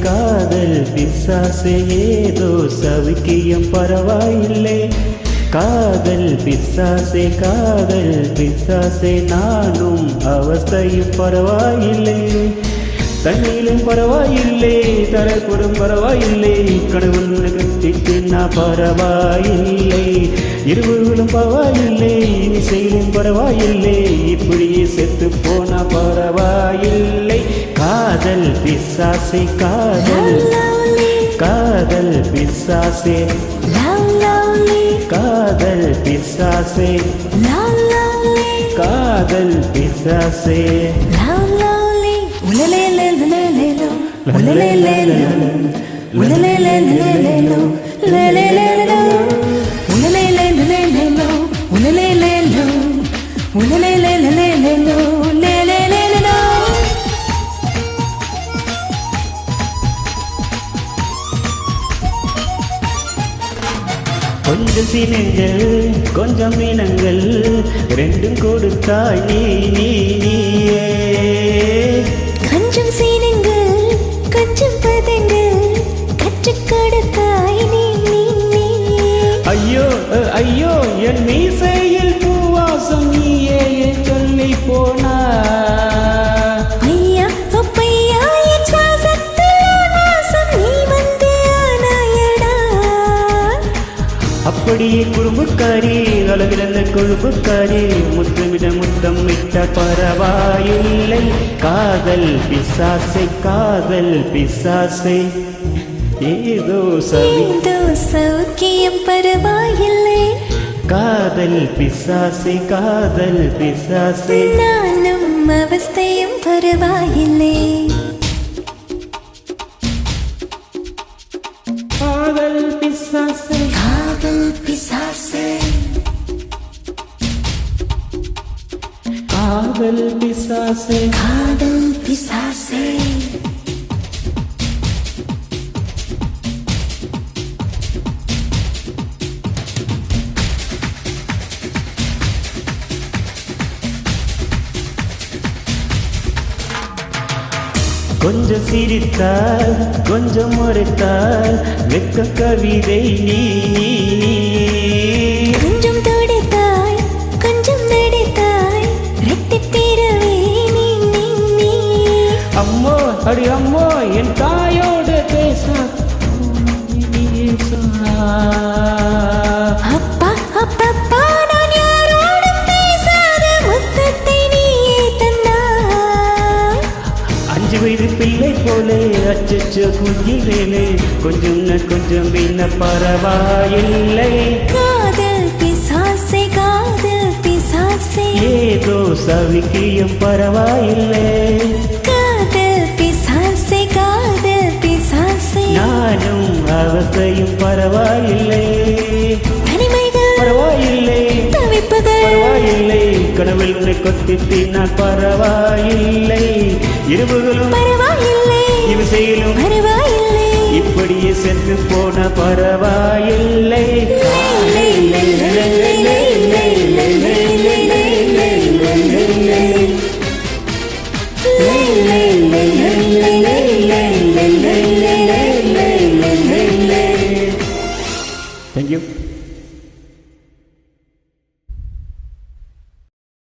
காதல் பிசாசே ஏதோ சவிக்கியம் பரவாயில்லை. காதல் பிசாசே நானும் அவஸ்தையும் பரவாயில்லை. தண்ணியிலும் பரவாயில்லை, தரக்கூடும் பரவாயில்லை, கணவன் கட்டிட்டு நான் பரவாயில்லை. இருவர்களும் பரவாயில்லை, இசையிலும் பரவாயில்லை, இப்படியே செத்து போனா பரவாயில்லை. காதல் பிசாசே காதல் பிசாசே காதல் பிசாசே காதல் பிசாசே கொஞ்சம் சீனங்கள் கொஞ்சம் மீனங்கள் ரெண்டும் கொடுத்தாய் நீயே. கொஞ்சம் சீனங்கள் கொஞ்சம் பதங்கள் கற்றுக் கொடுத்தாய் நீ. ஐயோ ஐயோ என் மீசையில் பூவாசம் நீயே சொல்லி போனா. ஐயா அப்பையா என் சுவாசத்தில் வாசம் நீ வந்து ஆனாயடா. அப்படியே குறும்புக்காரி அளவிலந்த கொழுப்புக்காரி முத்தம் விட்ட பரவாயில்லை. காதல் பிசாசே ஏதோ சௌக்கியம் பரவாயில்லை. காதல் பிசாசே நானும் அவஸ்தையும் பரவாயில்லை. காதல் பிசாசே கொஞ்சம் சிரித்தால் கொஞ்சம் முறைத்தால் வெக்க கவிதை நீ. கொஞ்சம் துடைத்தாய் கொஞ்சம் நடைத்தாய் ரெட்டி தீரவே நீ. அம்மோ அடி அம்மோ என் தாயோட பேசா. அப்பா அப்பப்பா நான் யாரோடும் பேசாத முத்தத்தை நீயே தந்தாய். 5 வயது பிள்ளை போலே அச்சச்சோ குஞ்சிலே கொஞ்சம் வீண பரவாயில்லை. காதல் பிசாசே ஏதோ சவிக்கியம் பரவாயில்லை. காதல் பிசாசே நானும் அவஸ்தையும் பரவாயில்லை. தனிமைகள் பரவாயில்லை, தவிப்புகள் பரவாயில்லை, கனவில் உன்னை கொத்திட்டு நான் பரவாயில்லை. இருவுகளும் பரவாயில்லை, இவசையிலும் பரவாயில்லை, இப்படியே சென்று போன பரவாயில்லை.